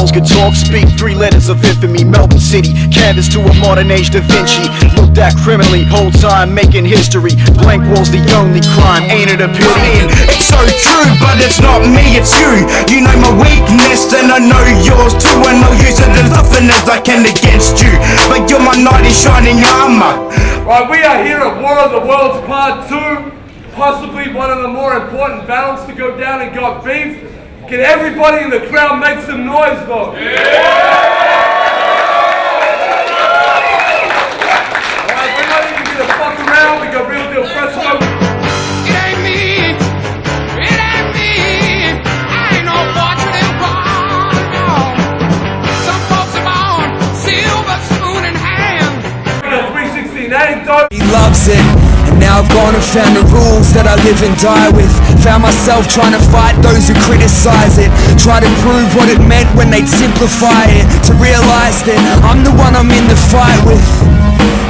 skills could talk, speak 3 letters of infamy. Melbourne City, canvas to a modern age Da Vinci. Looked at criminally, whole time making history. Blank walls the only crime, ain't it a pity? It's so true, but it's not me, it's you. You know my weakness and I know yours too, and I'll use it as often as I can against you. But you're my knight in shining armor. Right, we are here at War of the Worlds Part 2. Possibly one of the more important battles to go down in God Beef. Can everybody in the crowd make some noise though? Alright, we're not even gonna fuck around, we got Real Deal Fresco. It ain't me, I ain't no fortunate one. Some folks are born silver spoon in hand. We got 316 Anecdote. He loves it, and now I've gone and found the rules that I live and die with. Found myself trying to fight those who criticize it, try to prove what it meant when they'd simplify it, to realize that I'm the one I'm in the fight with.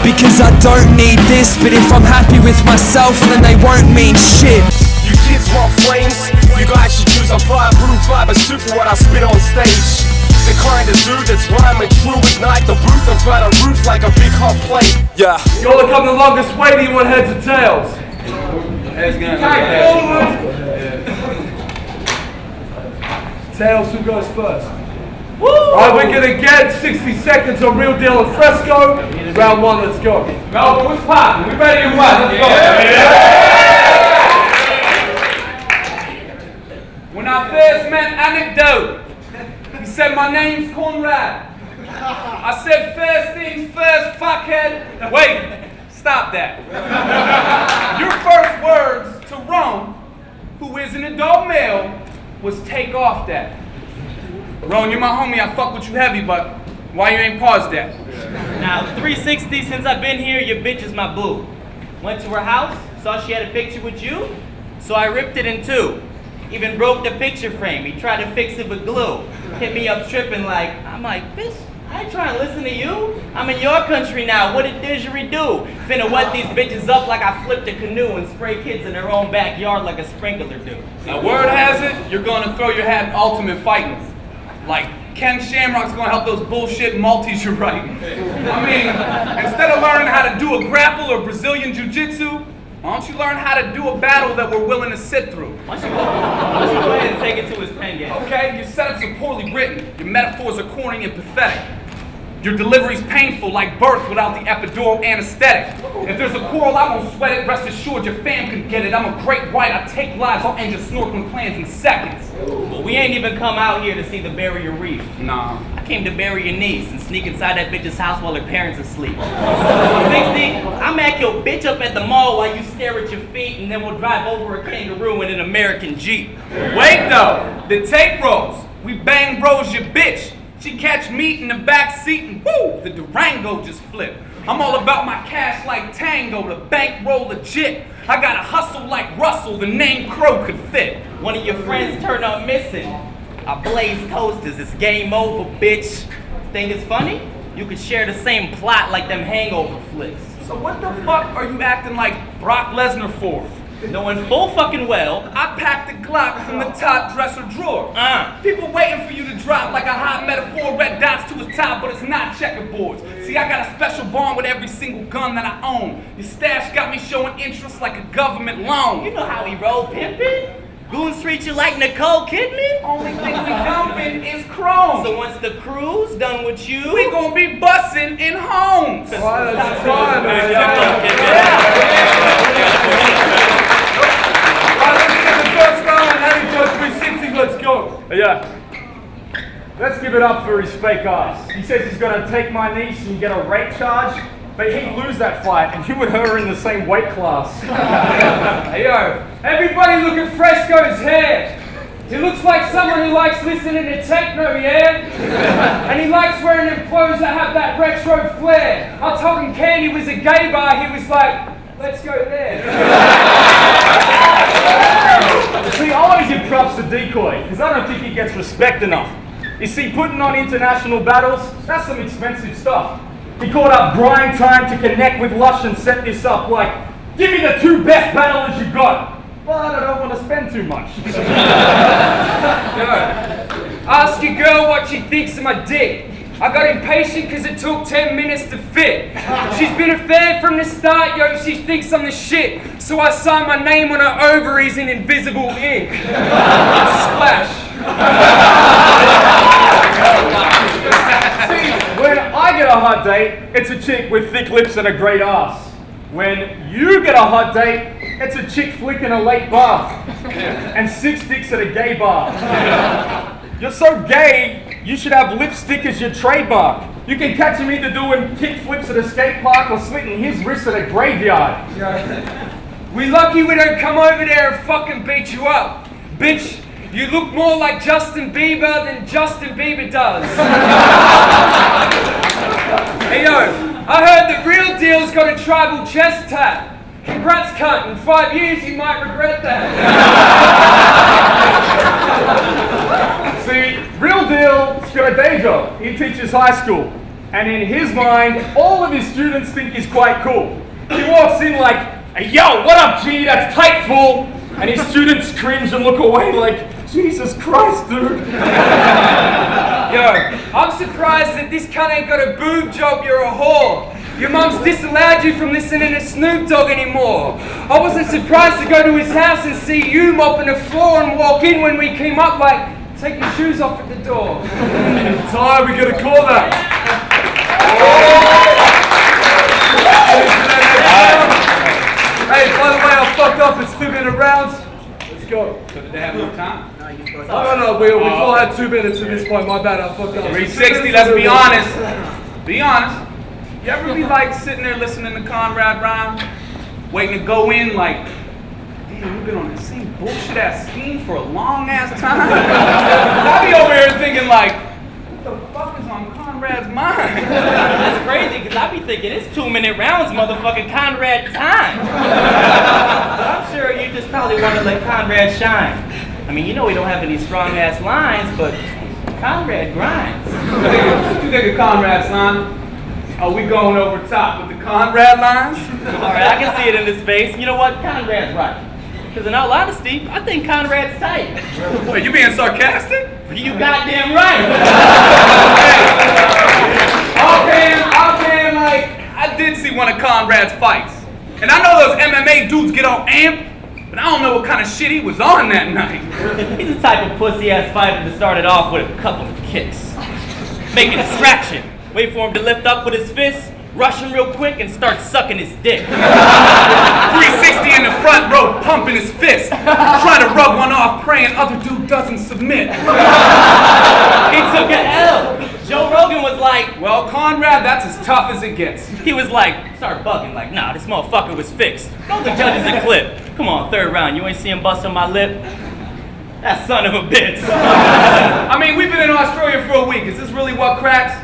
Because I don't need this, but if I'm happy with myself, then they won't mean shit. You kids want flames? You guys should use a fireproof fiber suit for what I spit on stage. The kind of dude that's rhyming true, ignite the booth and fly the roof like a big hot plate. Yeah. Y'all have come the longest way, do you want heads or tails? Tails, who goes first? Alright, we're gonna get 60 seconds on Real Deal and Fresco. Round 1, let's go. Melbourne, what's poppin'? We ready or what? Let's go. When I first met Anecdote, he said my name's Conrad. I said first things first, fuckhead. Wait, stop that. Your first words to Rome, who is an adult male, was take off that. Ron, you're my homie, I fuck with you heavy, but why you ain't paused that? Now, 360 since I've been here, your bitch is my boo. Went to her house, saw she had a picture with you, so I ripped it in 2. Even broke the picture frame. He tried to fix it with glue. Hit me up tripping like, I'm like, bitch, I ain't trying to listen to you. I'm in your country now, what did didgeridoo do? Finna wet these bitches up like I flipped a canoe and spray kids in their own backyard like a sprinkler do. Now, word has it, you're gonna throw your hat in ultimate fighting. Like, Ken Shamrock's gonna help those bullshit multis you're writing. I mean, instead of learning how to do a grapple or Brazilian jiu-jitsu, why don't you learn how to do a battle that we're willing to sit through? Why don't you go ahead and take it to his pen game? Okay, your setups are poorly written, your metaphors are corny and pathetic. Your delivery's painful like birth without the epidural anesthetic. If there's a quarrel, I won't sweat it. Rest assured your fam can get it. I'm a great white, I take lives, I'll end your snorkeling plans in seconds. Well, we ain't even come out here to see the barrier reef. Nah. I came to bury your niece and sneak inside that bitch's house while her parents asleep. 60, I'm at your bitch up at the mall while you stare at your feet, and then we'll drive over a kangaroo in an American Jeep. Wait though, the tape rolls. We bang bros your bitch. She catch me in the back seat and woo, the Durango just flipped. I'm all about my cash like Tango, the bankroll legit. I got a hustle like Russell, the name Crow could fit. One of your friends turned up missing. I blaze toasters, it's game over, bitch. Think it's funny? You could share the same plot like them hangover flicks. So what the fuck are you acting like Brock Lesnar for? Knowing full fucking well, I packed the Glock from the top dresser drawer. People waiting for you to drop like a hot metaphor, red dots to his top, but it's not checkerboards. See, I got a special bond with every single gun that I own. Your stash got me showing interest like a government loan. You know how he roll pimpin'? Goons treat you like Nicole Kidman? Only thing we dumping is chrome. So once the crew's done with you, we gonna be bussin' in homes. Alright, that's fine, man. First round, Anecdote 360, let's go. Yeah. Let's give it up for his fake ass. He says he's gonna take my niece and get a rape charge, but he'd lose that fight and you and her are in the same weight class. Hey yo, everybody look at Fresco's hair. He looks like someone who likes listening to techno, yeah? And he likes wearing them clothes that have that retro flair. I told him Candy was a gay bar, he was like, let's go there. See, I want to give props to Decoy, because I don't think he gets respect enough. You see, putting on international battles, that's some expensive stuff. He called up Brian Time to connect with Lush and set this up like, give me the 2 best battlers you got. But I don't want to spend too much. Ask your girl what she thinks of my dick. I got impatient because it took 10 minutes to fit. She's been a fan from the start, yo, she thinks I'm the shit. So I signed my name on her ovaries in invisible ink. Splash. See, when I get a hot date, it's a chick with thick lips and a great ass. When you get a hot date, it's a chick flicking a late bath. And 6 dicks at a gay bar. You're so gay, you should have lipstick as your trademark. You can catch him either doing kick flips at a skate park or slitting his wrist at a graveyard. We lucky we don't come over there and fucking beat you up. Bitch, you look more like Justin Bieber than Justin Bieber does. Hey yo, I heard that Real Deal's got a tribal chest tat. Congrats, cunt. In 5 years, you might regret that. See, Real Deal's got a day job. He teaches high school. And in his mind, all of his students think he's quite cool. He walks in like, "Hey, yo, what up, G? That's tight, fool." And his students cringe and look away like, "Jesus Christ, dude." Yo, I'm surprised that this cunt ain't got a boob job, you're a whore. Your mum's disallowed you from listening to Snoop Dogg anymore. I wasn't surprised to go to his house and see you mopping the floor and walk in when we came up like, "Take your shoes off at the door." Time we gotta call that. Hey, by the way, I fucked up. It's 2 minute rounds. Let's go. So did they have more time? No, we've all had 2 minutes at this point. My bad, I fucked up. 360, let's be honest. Be honest. You ever be like sitting there listening to Conrad rhyme, waiting to go in like, damn, we've been on that same bullshit ass scheme for a long ass time? I be over here thinking like, what the fuck is on Conrad's mind? That's crazy, because I be thinking it's 2-minute rounds, motherfucking Conrad time. But I'm sure you just probably want to let Conrad shine. I mean, you know we don't have any strong-ass lines, but Conrad grinds. What you think of Conrad's line? Are we going over top with the Conrad lines? All right, I can see it in his face. You know what? Conrad's right. Because in all honesty, I think Conrad's tight. Wait, you being sarcastic? You goddamn right. Okay, like, I did see one of Conrad's fights. And I know those MMA dudes get all amped, but I don't know what kind of shit he was on that night. He's the type of pussy-ass fighter to start it off with a couple of kicks. Make a distraction. Wait for him to lift up with his fist, rush him real quick, and start sucking his dick. 360 in the front row, pumping his fist, trying to rub one off, praying other dude doesn't submit. He took an L. Joe Rogan was like, well, Conrad, that's as tough as it gets. He was like, start bugging, like, nah, this motherfucker was fixed. Throw the judges a clip. Come on, 3rd round, you ain't see him bust on my lip? That son of a bitch. I mean, we've been in Australia for a week. Is this really what cracks?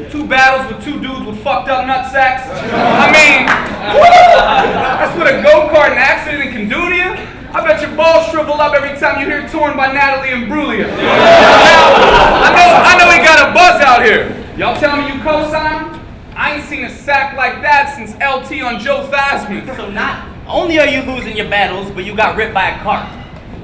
2 battles with 2 dudes with fucked up nut sacks? I mean, that's what a go-kart accident can do to you? I bet your balls shrivel up every time you hear Torn by Natalie Imbruglia. I know he got a buzz out here. Y'all tell me you co-sign? I ain't seen a sack like that since LT on Joe Theismann. So not only are you losing your battles, but you got ripped by a cart.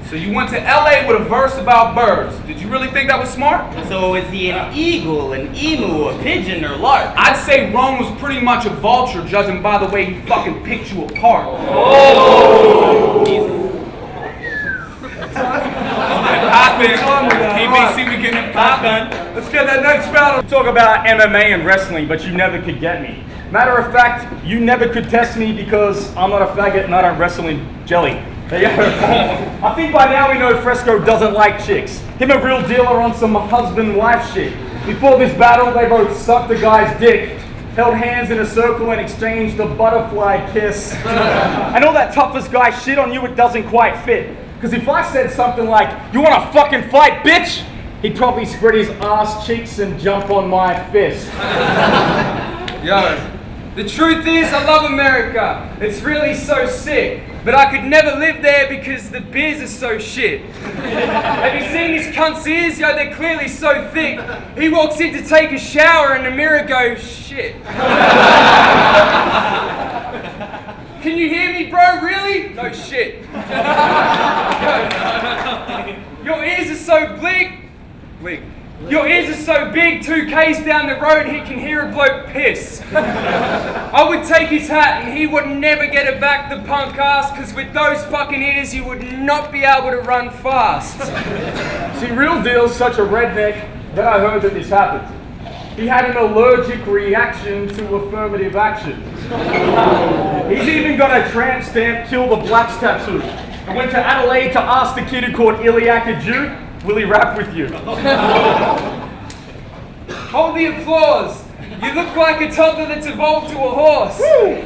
So you went to LA with a verse about birds. Did you really think that was smart? So is he an eagle, an emu, a pigeon, or lark? I'd say Rome was pretty much a vulture, judging by the way he fucking picked you apart. Oh! PBC, we getting it poppin'. Let's get that next battle. Talk about MMA and wrestling, but you never could get me. Matter of fact, you never could test me because I'm not a faggot and I don't wrestle in jelly. I think by now we know Fresco doesn't like chicks. Him and Real Deal are on some husband-wife shit. Before this battle, they both sucked the guy's dick, held hands in a circle and exchanged a butterfly kiss. I know that toughest guy shit on you, it doesn't quite fit. Because if I said something like, "You wanna fucking fight, bitch?" he'd probably spread his ass cheeks and jump on my fist. Yo, the truth is I love America. It's really so sick. But I could never live there because the beers are so shit. Have you seen this cunt's ears? Yo, they're clearly so thick. He walks in to take a shower and the mirror goes, shit. Can you hear me, bro? Really? No shit. Your ears are so bleak. Your ears are so big, 2Ks down the road, he can hear a bloke piss. I would take his hat and he would never get it back, the punk ass, because with those fucking ears, you would not be able to run fast. See, Real Deal's such a redneck that I heard that this happened. He had an allergic reaction to affirmative action. He's even got a tramp stamp, kill the blacks tattoo. I went to Adelaide to ask the kid who called Iliac a Jew, will he rap with you? Hold the applause. You look like a toddler that's evolved to a horse.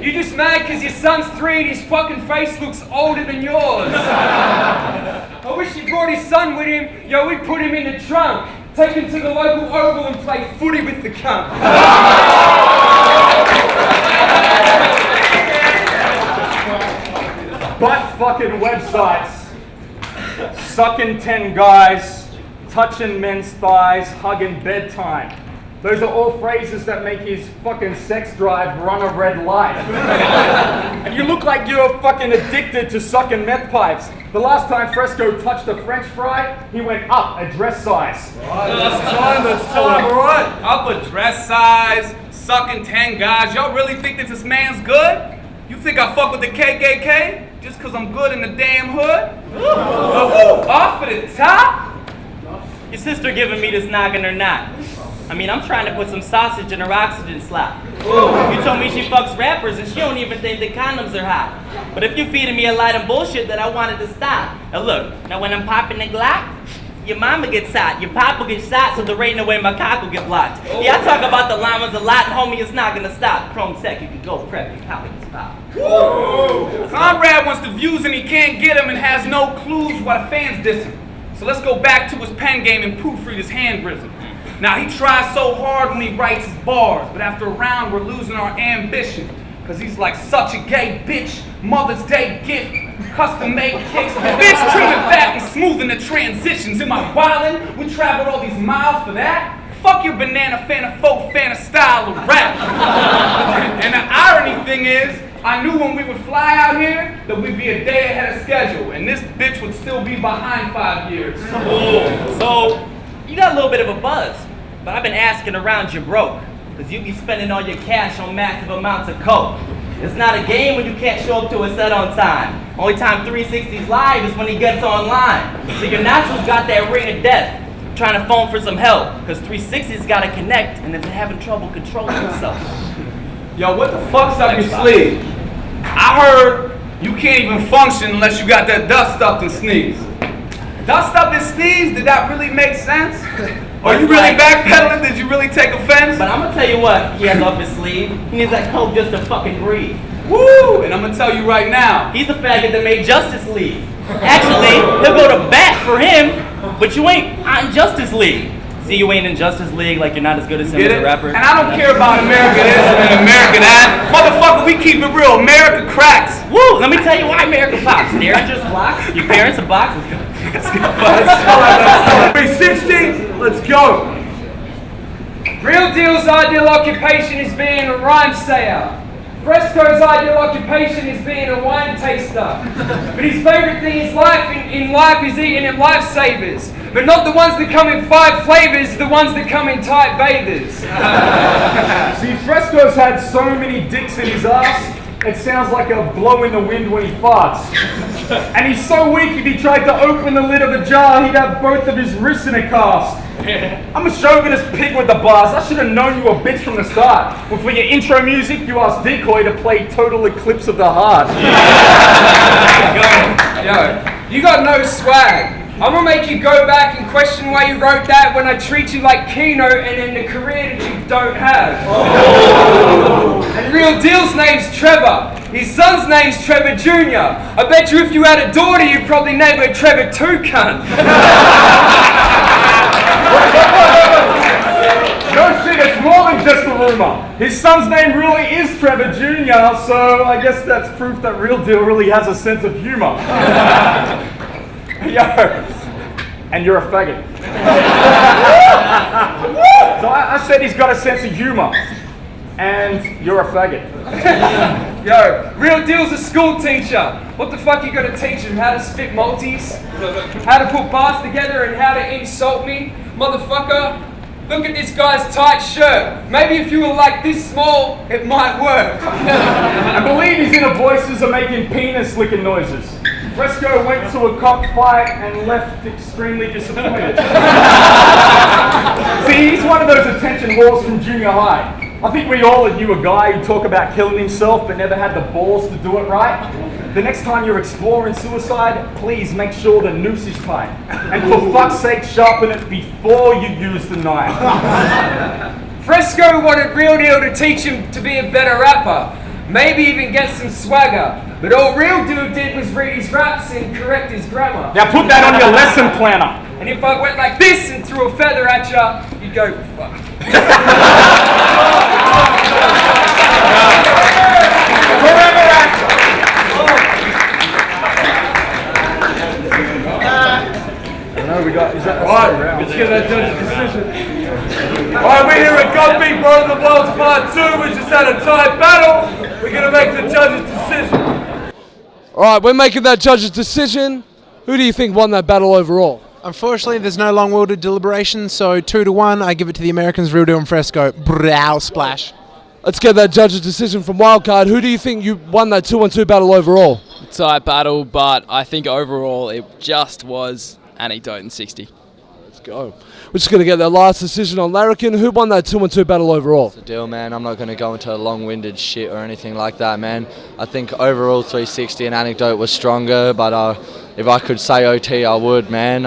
You just mad because your son's 3 and his fucking face looks older than yours. I wish he brought his son with him. Yo, we'd put him in the trunk. Take him to the local oval and play footy with the cunt. Butt fucking websites, sucking 10 guys, touching men's thighs, hugging bedtime. Those are all phrases that make his fucking sex drive run a red light. And you look like you're fucking addicted to sucking meth pipes. The last time Fresco touched a French fry, he went up a dress size. That's time, alright? Up a dress size, sucking 10 guys. Y'all really think that this man's good? You think I fuck with the KKK? Just cause I'm good in the damn hood? Off at the top? Your sister giving me this noggin or not? I mean, I'm trying to put some sausage in her oxygen slot. You told me she fucks rappers and she don't even think the condoms are hot. But if you're feeding me a lot of bullshit, that I wanted to stop. Now look, now when I'm popping the Glock, your mama gets shot, your papa gets shot, so there ain't no way my cock will get blocked. Yeah, I talk about the llamas a lot, and homie, it's not gonna stop. Chrome Tech, you can go prep your colleagues pop. Conrad wants the views and he can't get them and has no clues why the fans diss him. So let's go back to his pen game and proofread his handwritten. Now he tries so hard when he writes his bars, but after a round we're losing our ambition. Cause he's like such a gay bitch, Mother's Day gift, custom made kicks, bitch trimming back and smoothing the transitions. Am I wildin'? We traveled all these miles for that? Fuck your banana fan of folk fan of style of rap. And the irony thing is, I knew when we would fly out here that we'd be a day ahead of schedule, and this bitch would still be behind 5 years. So, you got a little bit of a buzz, but I've been asking around you broke, because you be spending all your cash on massive amounts of coke. It's not a game when you can't show up to a set on time. Only time 360's live is when he gets online. So your nostrils got that ring of death, trying to phone for some help, because 360's got to connect, and it's having trouble controlling himself. Yo, what the fuck's up your sleeve? I heard you can't even function unless you got that dust up and sneeze. Dust up and sneeze? Did that really make sense? Are you really backpedaling? Did you really take offense? But I'm gonna tell you what he has up his sleeve. He needs that coke just to fucking breathe. Woo! And I'm gonna tell you right now. He's the faggot that made Justice League. Actually, he'll go to bat for him, but you ain't on Justice League. See, you ain't in Justice League like you're not as good as him as a rapper. And I don't care about American this and American that. Motherfucker, we keep it real. America cracks. Woo! Let me tell you why America pops. Derringer's blocks, your parents are boxers. 360, let's go. Real Deal's ideal occupation is being a rhyme sayer. Fresco's ideal occupation is being a wine taster. But his favorite thing in life is eating at lifesavers. But not the ones that come in 5 flavors, the ones that come in tight bathers. See, Fresco's had so many dicks in his ass, it sounds like a blow in the wind when he farts. And he's so weak, if he tried to open the lid of a jar, he'd have both of his wrists in a cast. I'm a chauvinist pig with the bars. I should have known you were a bitch from the start. Well, for your intro music, you asked Decoy to play Total Eclipse of the Heart. Yo, you got no swag. I'm gonna make you go back and question why you wrote that when I treat you like Keynote and in the career that you don't have. And Real Deal's name's Trevor. His son's name's Trevor Jr. I bet you if you had a daughter, you'd probably name her Trevor 2 cunt. No shit, it's more than just a rumor. His son's name really is Trevor Jr., so I guess that's proof that Real Deal really has a sense of humor. Yo, and you're a faggot. So I said he's got a sense of humor, and you're a faggot. Yo, Real Deal's a school teacher. What the fuck you gonna teach him? How to spit multis? How to put bars together and how to insult me? Motherfucker, Look at this guy's tight shirt. Maybe if you were like this small, it might work. I believe his inner voices are making penis licking noises. Fresco went to a cockfight and left extremely disappointed. See, he's one of those attention whores from junior high. I think we all knew a guy who'd talk about killing himself but never had the balls to do it right. The next time you're exploring suicide, please make sure the noose is tight. And for fuck's sake, sharpen it before you use the knife. Fresco wanted Real Deal to teach him to be a better rapper. Maybe even get some swagger. But all Real Deal did was read his raps and correct his grammar. Now put that on your lesson planner. And if I went like this and threw a feather at you, you'd go, fuck. Forever after. We got, is that Alright, let's get that judge's decision. Alright, we're here at Gun Beef World of the Worlds Part 2. We just had a tight battle. We're going to make the judge's decision. Alright, we're making that judge's decision. Who do you think won that battle overall? Unfortunately, there's no long-wielded deliberation, so 2-1, I give it to the Americans, Real Deal and Fresco. Brow splash. Let's get that judge's decision from Wildcard. Who do you think you won that 2-on-2 battle overall? Tight battle, but I think overall it just was Anecdote in 60. Let's go. We're just going to get that last decision on Larrikin. Who won that 2-on-2 battle overall? It's a deal, man. I'm not going to go into long-winded shit or anything like that, man. I think overall 360 and Anecdote was stronger, but if I could say OT, I would, man.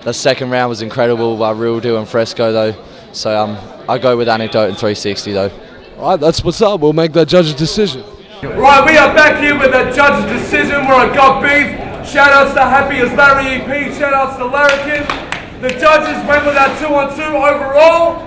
The second round was incredible by Real Deal and Fresco, though. So I go with Anecdote and 360, though. All right, that's what's up. We'll make that judge's decision. Right, we are back here with the judge's decision. We're on Got Beef. Shout outs to Happy as Larry EP. Shout outs to Larrikin. The judges went with that 2-on-2 overall.